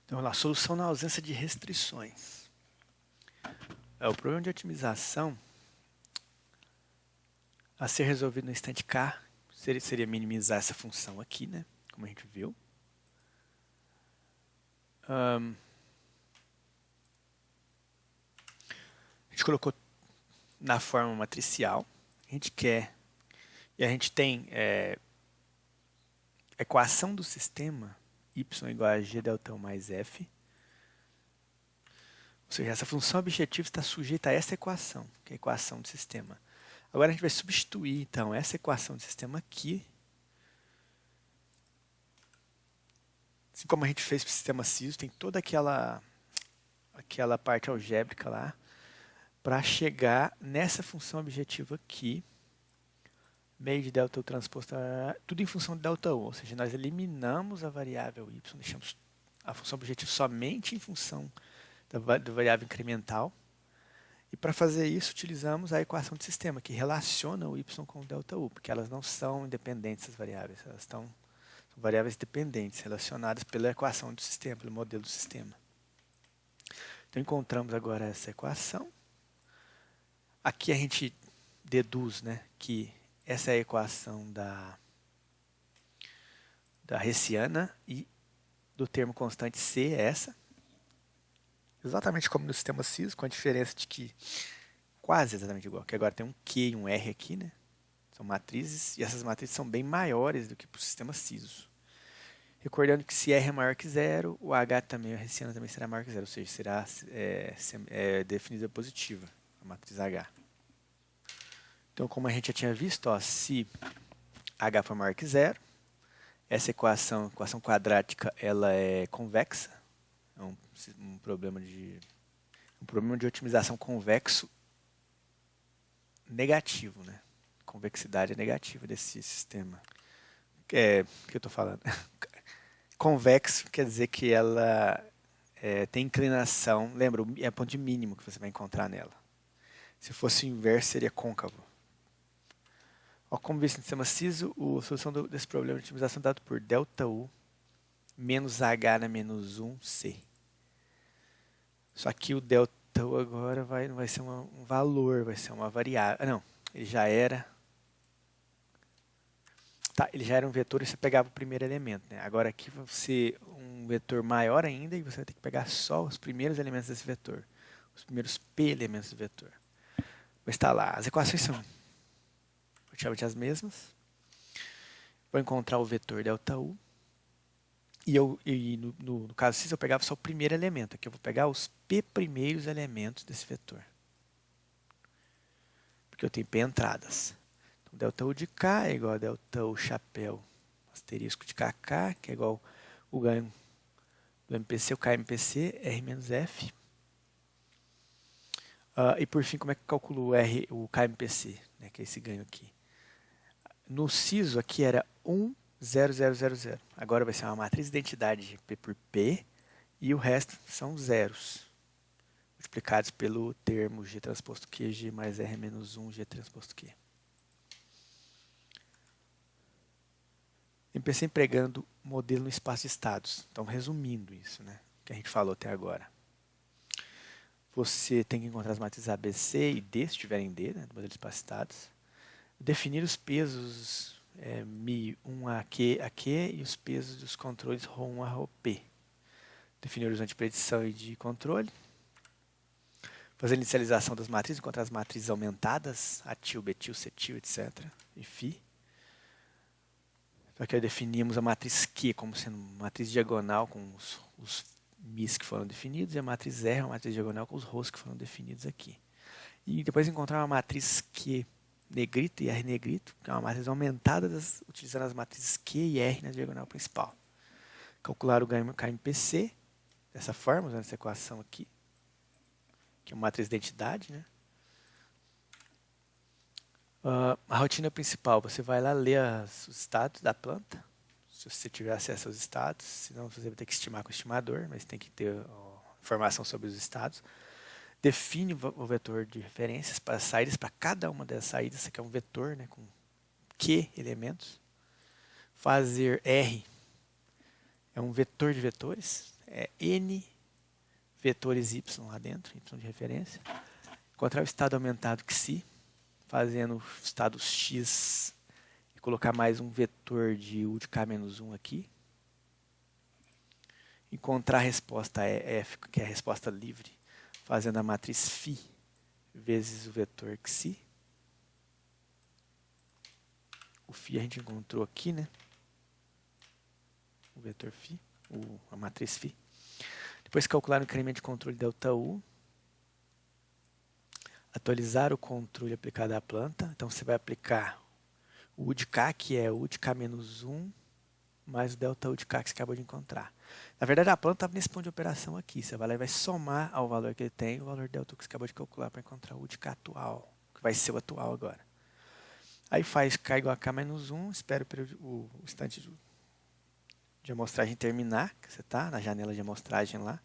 Então, vamos lá, solução na ausência de restrições. O problema de otimização a ser resolvido no instante K seria minimizar essa função aqui, né? Como a gente viu. A gente colocou na forma matricial. A gente quer, e a gente tem a equação do sistema y igual a g delta 1 mais f. Ou seja, essa função objetiva está sujeita a essa equação, que é a equação do sistema. Agora a gente vai substituir, então, essa equação do sistema aqui, assim como a gente fez para o sistema CISO, tem toda aquela parte algébrica lá, para chegar nessa função objetiva aqui, meio de delta U transposto, tudo em função de delta U, ou seja, nós eliminamos a variável y, deixamos a função objetiva somente em função da variável incremental. E para fazer isso, utilizamos a equação de sistema, que relaciona o y com o delta U, porque elas não são independentes, as variáveis, elas são variáveis dependentes, relacionadas pela equação do sistema, pelo modelo do sistema. Então, encontramos agora essa equação. Aqui a gente deduz, né, que essa é a equação da Hessiana e do termo constante C é essa. Exatamente como no sistema CIS, com a diferença de que quase exatamente igual, que agora tem um Q e um R aqui, né? São matrizes, e essas matrizes são bem maiores do que para o sistema CISO. Recordando que se R é maior que zero, o H também, a Hessiana também será maior que zero, ou seja, será definida positiva, a matriz H. Então, como a gente já tinha visto, ó, se H for maior que zero, essa equação quadrática, ela é convexa, é um problema de otimização convexo negativo, né? Convexidade é negativa desse sistema. O que eu estou falando? Convexo quer dizer que ela tem inclinação, lembra, é o ponto de mínimo que você vai encontrar nela. Se fosse o inverso, seria côncavo. Ó, como visto no sistema CISO, a solução desse problema de otimização é dada por ΔU menos H na menos 1C. Só que o ΔU agora não vai ser um valor, vai ser uma variável. Não, ele já era... Tá, ele já era um vetor e você pegava o primeiro elemento, né? Agora aqui vai ser um vetor maior ainda e você vai ter que pegar só os primeiros elementos desse vetor. Os primeiros P elementos do vetor. Vou estar lá. As equações são praticamente as mesmas. Vou encontrar o vetor ΔU. E no caso CIS eu pegava só o primeiro elemento. Aqui eu vou pegar os P primeiros elementos desse vetor. Porque eu tenho P entradas. ΔU de K é igual a ΔU chapéu asterisco de KK, que é igual o ganho do MPC, o KMPC, R menos F. E por fim, como é que eu calculo o KMPC, né, que é esse ganho aqui? No CISO aqui era 1, 0, 0, 0, 0. Agora vai ser uma matriz de identidade de P por P e o resto são zeros, multiplicados pelo termo G transposto Q, G mais R menos 1, G transposto Q. MPC empregando modelo no espaço de estados. Então, resumindo isso, né, que a gente falou até agora. Você tem que encontrar as matrizes A, B, C e D, se tiverem D, né, do modelo de espaço de estados. Definir os pesos Mi1 a Q e os pesos dos controles Rho1 a Rho-P. Definir o horizonte de predição e de controle. Fazer a inicialização das matrizes, encontrar as matrizes aumentadas, ATIL, BTIL, CTIL, etc. E Φ. Então aqui definimos a matriz Q como sendo uma matriz diagonal com os Mis que foram definidos e a matriz R uma matriz diagonal com os Rhos que foram definidos aqui. E depois encontrar uma matriz Q negrito e R negrito, que é uma matriz aumentada utilizando as matrizes Q e R na diagonal principal. Calcular o ganho KMPC dessa forma, usando essa equação aqui, que é uma matriz de identidade, né? A rotina principal, você vai lá ler os estados da planta, se você tiver acesso aos estados, senão você vai ter que estimar com o estimador, mas tem que ter informação sobre os estados. Define o vetor de referências para saídas, para cada uma das saídas, isso aqui é um vetor, né, com Q elementos. Fazer R é um vetor de vetores, é N vetores y lá dentro, y de referência. Encontrar o estado aumentado xi, fazendo o estado x e colocar mais um vetor de u de k menos 1 aqui. Encontrar a resposta F, que é a resposta livre, fazendo a matriz φ vezes o vetor xi. O φ a gente encontrou aqui, né? O vetor φ, a matriz φ. Depois calcular o incremento de controle ΔU. Atualizar o controle aplicado à planta. Então você vai aplicar o U de K, que é o U de K menos 1, mais o ΔU de K que você acabou de encontrar. Na verdade, a planta estava nesse ponto de operação aqui. Você vai lá e vai somar ao valor que ele tem, o valor ΔU que você acabou de calcular para encontrar o U de K atual, que vai ser o atual agora. Aí faz K igual a K menos 1, espera o instante de amostragem terminar, que você está na janela de amostragem lá,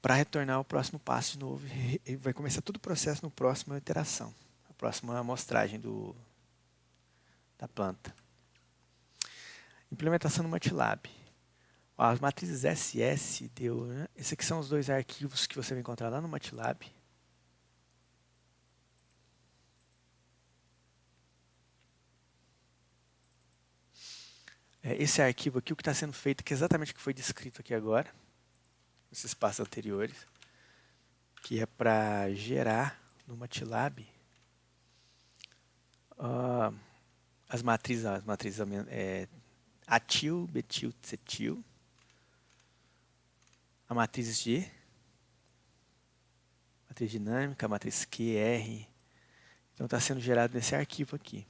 para retornar ao próximo passo de novo. E vai começar todo o processo no próximo iteração, a próxima amostragem da planta. Implementação no MATLAB. As matrizes SS deu, né? Esses aqui são os dois arquivos que você vai encontrar lá no MATLAB. Esse arquivo aqui, o que está sendo feito, que é exatamente o que foi descrito aqui agora, nesses passos anteriores, que é para gerar no MATLAB as matrizes atil, betil, cetil, a matriz G, matriz dinâmica, a matriz Q, R. Então está sendo gerado nesse arquivo aqui.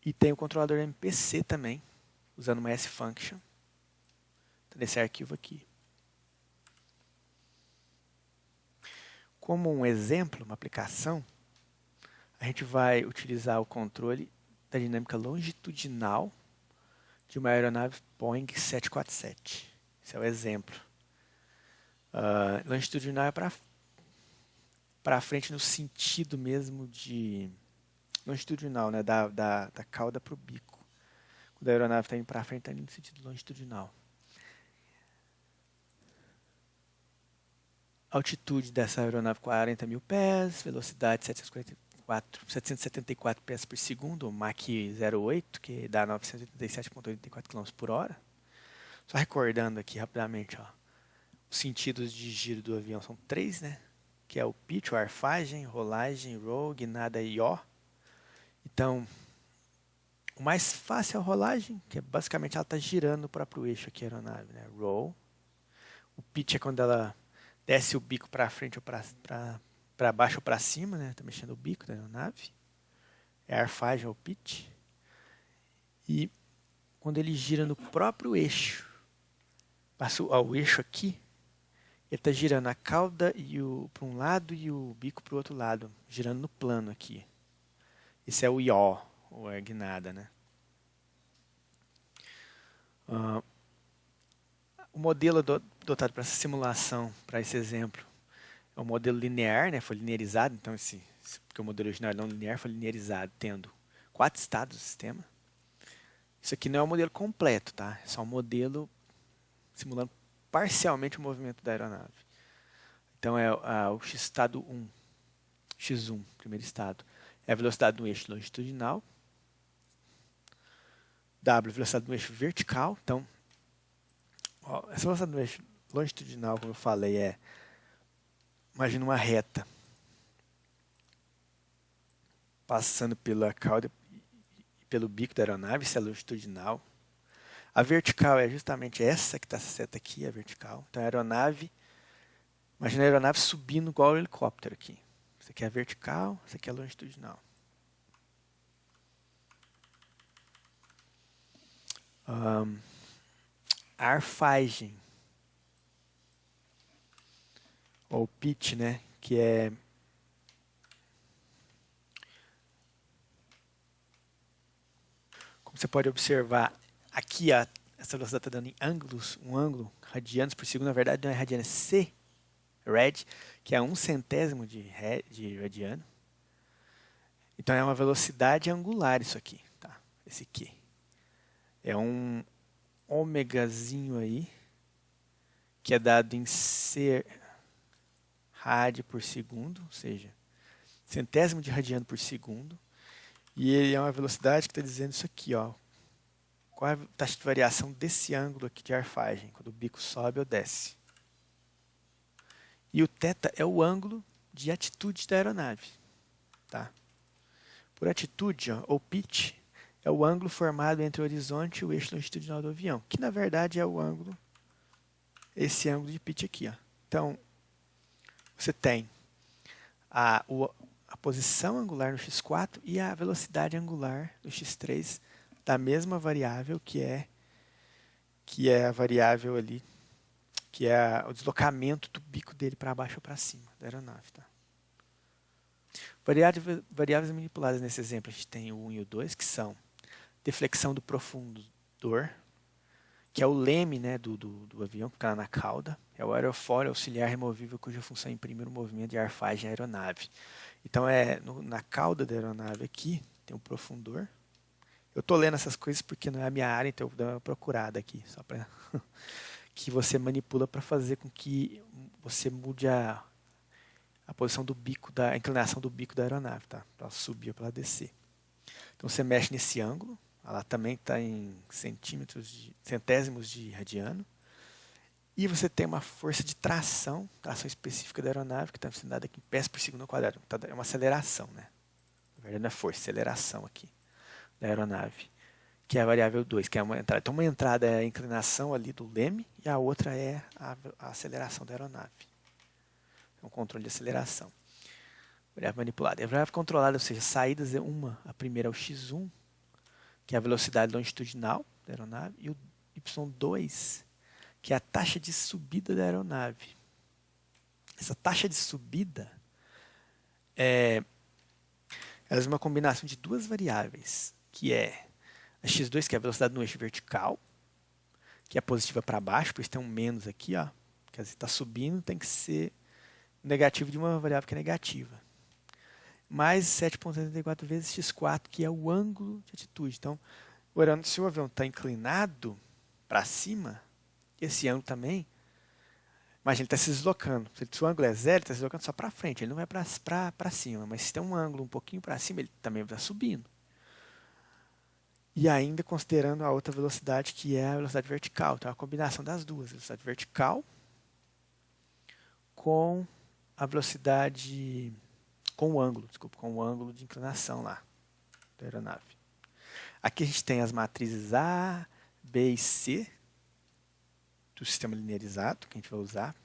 E tem o controlador MPC também, usando uma S-Function, nesse arquivo aqui. Como um exemplo, uma aplicação, a gente vai utilizar o controle da dinâmica longitudinal de uma aeronave Boeing 747. Esse é o exemplo. Longitudinal é para frente no sentido mesmo de... longitudinal, né? Da cauda para o bico. Quando a aeronave está indo para frente, está indo no sentido longitudinal. Altitude dessa aeronave 40 mil pés, velocidade 774 pés por segundo, ou Mach 0,8, que dá 987,84 km por hora. Só recordando aqui rapidamente, ó, os sentidos de giro do avião são 3, né? Que é o pitch, ou arfagem, rolagem, roll, guinada e yaw. Então, o mais fácil é a rolagem, que é basicamente ela está girando o próprio eixo aqui, a aeronave, né? Roll. O pitch é quando ela desce o bico para frente ou para baixo ou para cima, né? Está mexendo o bico da aeronave. É a arfagem ou pitch. E quando ele gira no próprio eixo, passa o eixo aqui, ele está girando a cauda para um lado e o bico para o outro lado, girando no plano aqui. Esse é o yaw, ou a guinada, né? O modelo adotado para essa simulação, para esse exemplo, é um modelo linear, né? Foi linearizado, então porque o modelo original não linear foi linearizado, tendo 4 estados do sistema. Isso aqui não é um modelo completo, tá? É só um modelo simulando parcialmente o movimento da aeronave. Então é o x-estado 1, x1, primeiro estado, é a velocidade do eixo longitudinal, W, velocidade do eixo vertical. Então, essa velocidade do eixo longitudinal, como eu falei, imagina uma reta passando pela cauda e pelo bico da aeronave, isso é longitudinal. A vertical é justamente essa que está essa seta aqui, a vertical. Então a aeronave, imagina a aeronave subindo igual o helicóptero aqui. Isso aqui é a vertical, isso aqui é a longitudinal. A arfagem, ou pitch, né, que é como você pode observar aqui, essa velocidade está dando em ângulos, um ângulo, radianos por segundo, na verdade não é radiano, é C, rad, que é 1/100º de radiano. Então é uma velocidade angular isso aqui, tá? Esse Q. É um ômegazinho aí, que é dado em C rad por segundo, ou seja, centésimo de radiano por segundo. E ele é uma velocidade que está dizendo isso aqui, ó. Qual é a taxa de variação desse ângulo aqui de arfagem, quando o bico sobe ou desce. E o θ é o ângulo de atitude da aeronave. Tá? Por atitude, ó, ou pitch, é o ângulo formado entre o horizonte e o eixo longitudinal do avião, que na verdade é o ângulo, esse ângulo de pitch aqui. Ó. Então, você tem a posição angular no x4 e a velocidade angular no x3 da mesma variável que é a variável ali, que é o deslocamento do bico dele para baixo ou para cima da aeronave. Tá? Variáveis manipuladas nesse exemplo, a gente tem o 1 e o 2, que são deflexão do profundor, que é o leme, né, do avião que fica na cauda, é o aerofólio auxiliar removível cuja função é imprimir o movimento de arfagem à aeronave. Então, na cauda da aeronave aqui, tem um profundor. Eu estou lendo essas coisas porque não é a minha área, então eu vou dar uma procurada aqui, só para que você manipula para fazer com que você mude a posição do bico, a inclinação do bico da aeronave, tá? Para ela subir ou para ela descer. Então você mexe nesse ângulo, ela também está em centésimos de radiano, e você tem uma força de tração específica da aeronave, que está sendo dada aqui em pés por segundo ao quadrado. É uma aceleração, né? Na verdade não é força, é aceleração aqui da aeronave, que é a variável 2, que é uma entrada. Então uma entrada é a inclinação ali do leme e a outra é a aceleração da aeronave. É um controle de aceleração. Variável manipulada. E a variável controlada, ou seja, saídas é a primeira é o x1, que é a velocidade longitudinal da aeronave, e o y2, que é a taxa de subida da aeronave. Essa taxa de subida é uma combinação de duas variáveis, que é a x2, que é a velocidade no eixo vertical, que é positiva para baixo, por isso tem um menos aqui, ó, que está subindo, tem que ser negativo de uma variável que é negativa. Mais 7,84 vezes x4, que é o ângulo de atitude. Então, se o avião está inclinado para cima, esse ângulo também, imagina, ele está se deslocando. Se o ângulo é zero, ele está se deslocando só para frente, ele não vai para cima. Mas se tem um ângulo um pouquinho para cima, ele também está subindo. E ainda considerando a outra velocidade, que é a velocidade vertical. Então, é a combinação das duas, a velocidade vertical com a velocidade, com o ângulo de inclinação lá da aeronave. Aqui a gente tem as matrizes A, B e C do sistema linearizado, que a gente vai usar.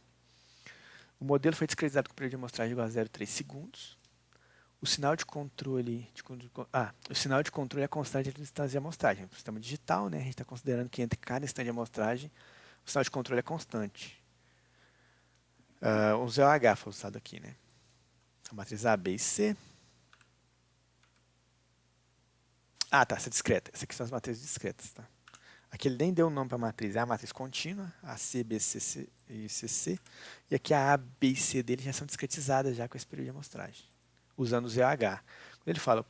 O modelo foi discretizado com período de amostragem igual a 0,3 segundos. O sinal de controle é a constante entre os instantes de amostragem. No sistema digital, né, a gente está considerando que entre cada instante de amostragem, o sinal de controle é constante. O ZOH foi usado aqui, né? A matriz A, B e C. Tá, essa é discreta. Essas aqui são as matrizes discretas, tá? Aqui ele nem deu o nome para a matriz. É a matriz contínua, a C, B, C e CC. E aqui a B e C dele já são discretizadas já com esse período de amostragem, usando o ZOH. Quando ele fala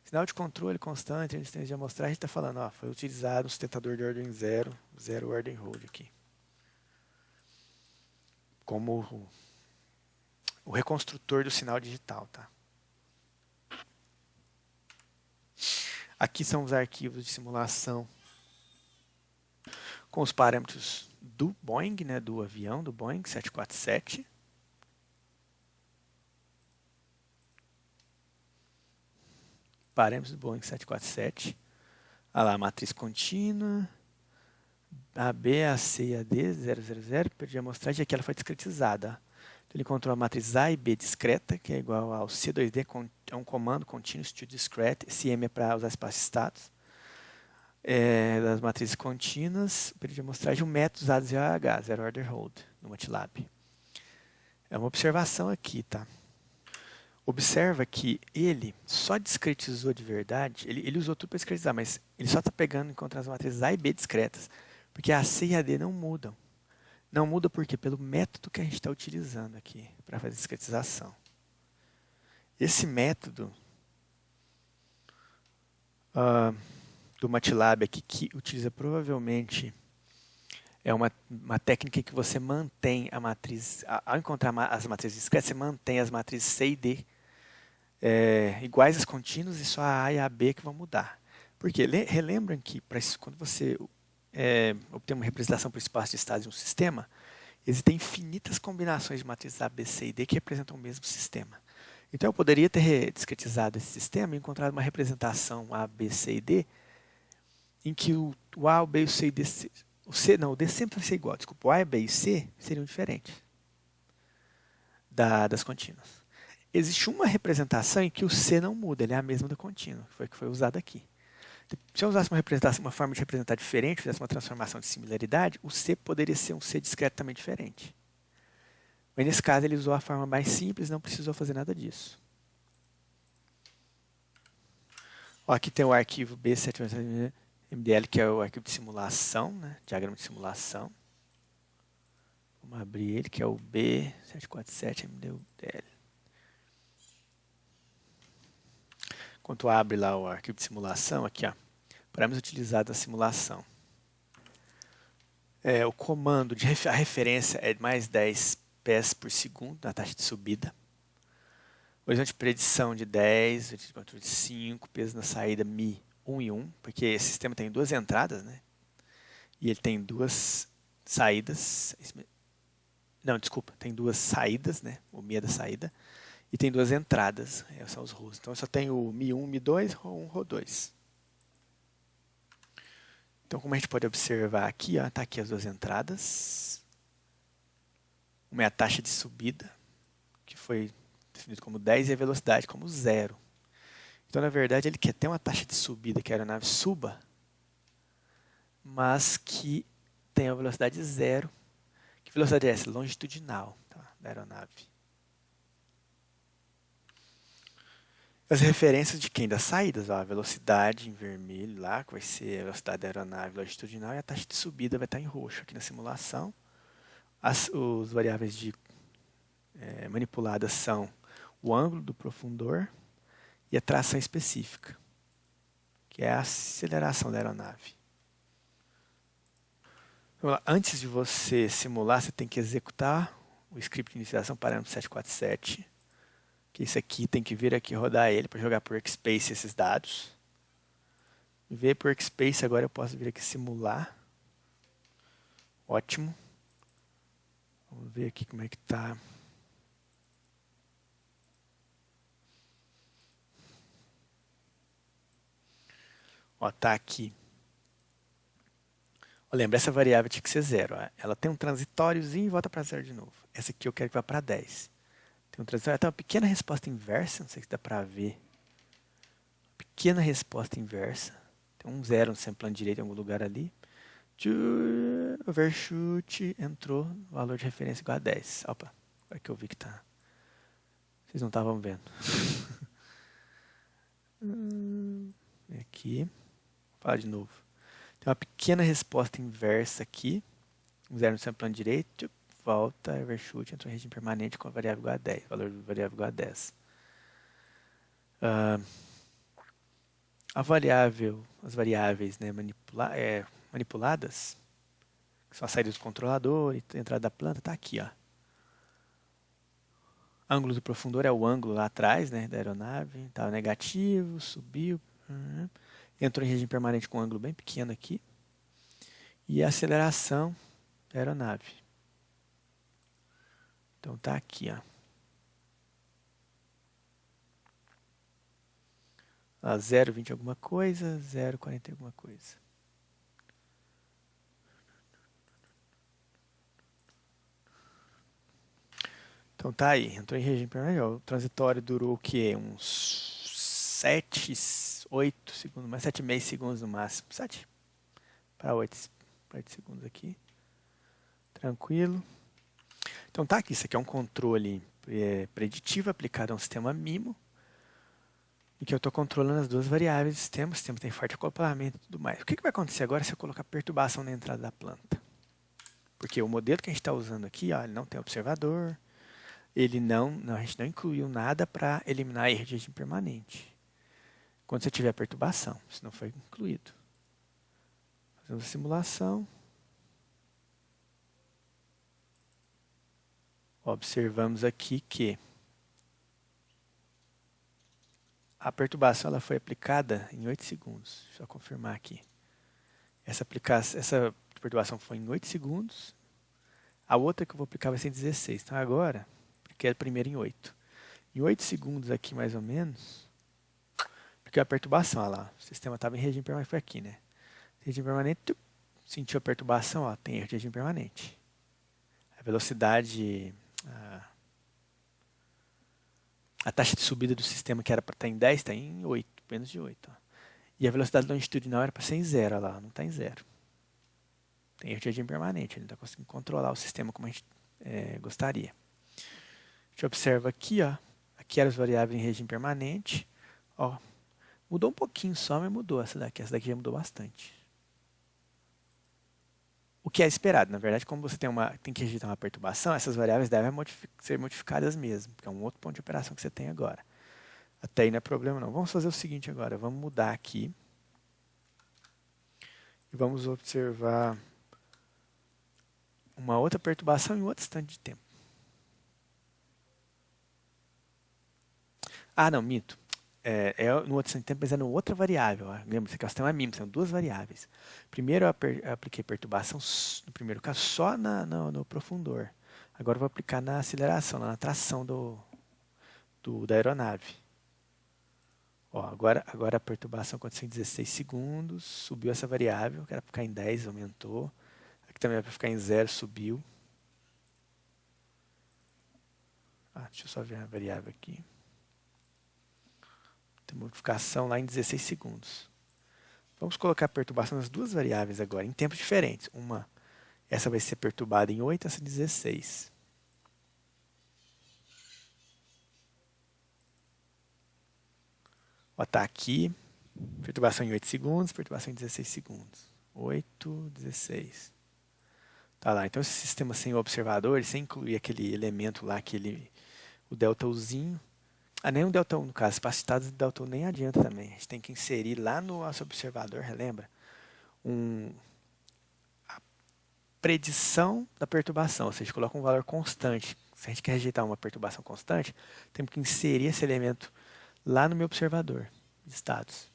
sinal de controle constante entre instantes de amostragem, está falando, foi utilizado um sustentador de ordem zero ordem hold aqui. Como o reconstrutor do sinal digital, tá? Aqui são os arquivos de simulação com os parâmetros do Boeing, né, do avião, do Boeing 747. Parâmetros do Boeing 747. Olha lá, matriz contínua, a B, a C e a D, 000, perdi a amostragem, aqui ela foi discretizada. Então, ele encontrou a matriz A e B discreta, que é igual ao C2D, é um comando Continuous to Discrete, esse M é para usar espaço status. Das matrizes contínuas, período de amostragem, o método usado ZOH, Zero Order Hold, no MATLAB. É uma observação aqui, tá? Observa que ele só discretizou de verdade, ele usou tudo para discretizar, mas ele só está pegando e encontrando as matrizes A e B discretas, porque a C e a D não mudam. Não muda por quê? Pelo método que a gente está utilizando aqui para fazer discretização. Esse método do MATLAB aqui que utiliza provavelmente uma técnica que você mantém a matriz, ao encontrar as matrizes discretas, você mantém as matrizes C e D iguais às contínuas e só a A e a B que vão mudar. Porque relembram que quando você obtém uma representação por espaço de estados de um sistema, existem infinitas combinações de matrizes A, B, C e D que representam o mesmo sistema. Então eu poderia ter discretizado esse sistema e encontrado uma representação A, B, C e D em que o A, o B, o C e o D... o D sempre vai ser igual. Desculpa, o A, B e o C seriam diferentes das contínuas. Existe uma representação em que o C não muda, ele é a mesma da contínua, que foi usada aqui. Se eu usasse uma forma de representar diferente, fizesse uma transformação de similaridade, o C poderia ser um C discretamente diferente. Mas nesse caso ele usou a forma mais simples, não precisou fazer nada disso. Ó, aqui tem o arquivo B7MDL, que é o arquivo de simulação, né? Diagrama de simulação. Vamos abrir ele, que é o B747MDL. Enquanto abre lá o arquivo de simulação, aqui, ó, parâmetros utilizados na simulação. O comando a referência é mais 10 pés por segundo na taxa de subida. Horizonte de predição de 10, horizonte de controle de 5, peso na saída Mi 1 e 1, porque esse sistema tem duas entradas, né? E ele tem duas saídas. Não, desculpa, tem duas saídas, né? O Mi é da saída. E tem duas entradas, são os ROs. Então eu só tenho o Mi1, Mi2, Ro1, Ro2. Então como a gente pode observar aqui, está aqui as duas entradas. Uma é a taxa de subida, que foi definido como 10, e a velocidade como 0. Então na verdade ele quer ter uma taxa de subida que a aeronave suba, mas que tenha a velocidade 0. Que velocidade é essa? Longitudinal, tá, da aeronave. As referências de quem? Das saídas, ó, a velocidade em vermelho lá, que vai ser a velocidade da aeronave longitudinal, e a taxa de subida vai estar em roxo aqui na simulação. Os variáveis manipuladas são o ângulo do profundor e a tração específica, que é a aceleração da aeronave. Vamos lá. Antes de você simular, você tem que executar o script de inicialização parâmetro 747. Que isso aqui tem que vir aqui rodar ele para jogar por Workspace esses dados. Ver por Workspace, agora eu posso vir aqui simular. Ótimo. Vamos ver aqui como é que está. Ó, tá aqui. Ó, lembra, essa variável tinha que ser 0. Ó. Ela tem um transitóriozinho e volta para 0 de novo. Essa aqui eu quero que vá para 10. Tem um transitório, tem uma pequena resposta inversa, não sei se dá para ver. Pequena resposta inversa. Tem um 0 no seu plano direito em algum lugar ali. Overshoot, entrou, valor de referência igual a 10. Opa, agora que eu vi que tá. Vocês não estavam vendo. Aqui, vou falar de novo. Tem uma pequena resposta inversa aqui. Um 0 no seu plano direito. Volta, overshoot, entrou em regime permanente com a variável igual a 10. Valor da variável igual a 10. As variáveis, né, manipuladas, que são a saída do controlador e a entrada da planta, está aqui. Ó. Ângulo do profundor é o ângulo lá atrás, né, da aeronave. Estava negativo, subiu. Entrou em regime permanente com um ângulo bem pequeno aqui. E a aceleração da aeronave. Então está aqui, ó. 0,20 alguma coisa, 0,40 alguma coisa. Então tá aí, entrou em regime permanente. O transitório durou o quê? Uns 7, 8 segundos, mais 7,5 segundos no máximo. 7 para 8 segundos aqui. Tranquilo. Então tá aqui, isso aqui é um controle preditivo aplicado a um sistema MIMO, em que eu estou controlando as duas variáveis do sistema. O sistema tem forte acoplamento e tudo mais. O que vai acontecer agora se eu colocar perturbação na entrada da planta? Porque o modelo que a gente está usando aqui, ó, ele não tem observador, a gente não incluiu nada para eliminar erro de regime permanente. Quando você tiver perturbação, isso não foi incluído. Temos a simulação. Observamos aqui que a perturbação ela foi aplicada em 8 segundos. Deixa eu confirmar aqui. Essa perturbação foi em 8 segundos. A outra que eu vou aplicar vai ser em 16. Então agora, apliquei a primeira em 8. Em 8 segundos aqui mais ou menos, porque a perturbação, olha lá, o sistema estava em regime permanente, foi aqui, né? Regime permanente, sentiu a perturbação, ó, tem erro de regime permanente. A velocidade, a taxa de subida do sistema que era para estar em 10, está em 8, menos de 8. Ó. E a velocidade longitudinal era para ser em 0, olha lá, não está em 0. Tem erro de regime permanente, ele não está conseguindo controlar o sistema como a gente gostaria. A gente observa aqui, ó, aqui eram as variáveis em regime permanente, ó, mudou um pouquinho só, mas mudou essa daqui já mudou bastante. O que é esperado, na verdade, como você tem que registrar uma perturbação, essas variáveis devem ser modificadas mesmo, porque é um outro ponto de operação que você tem agora. Até aí não é problema não. Vamos fazer o seguinte agora, vamos mudar aqui e vamos observar uma outra perturbação em outro instante de tempo. Ah, não, minto. No outro instante de tempo, mas é numa outra variável. Lembra-se que elas têm uma mínima, são duas variáveis. Primeiro eu apliquei perturbação, no primeiro caso, só no profundor. Agora eu vou aplicar na aceleração, na tração da aeronave. Ó, agora a perturbação aconteceu em 16 segundos, subiu essa variável, que era para ficar em 10, aumentou. Aqui também era para ficar em 0, subiu. Deixa eu só ver a variável aqui. Tem modificação lá em 16 segundos. Vamos colocar a perturbação nas duas variáveis agora, em tempos diferentes. Essa vai ser perturbada em 8, essa em 16. Está aqui, perturbação em 8 segundos, perturbação em 16 segundos. 8, 16. Tá lá, então esse sistema sem o observador, sem incluir aquele elemento lá, o delta Uzinho, nem o delta U, no caso, espaço citado do delta U nem adianta também. A gente tem que inserir lá no nosso observador, relembra? A predição da perturbação, ou seja, coloca um valor constante. Se a gente quer rejeitar uma perturbação constante, temos que inserir esse elemento lá no meu observador de estados.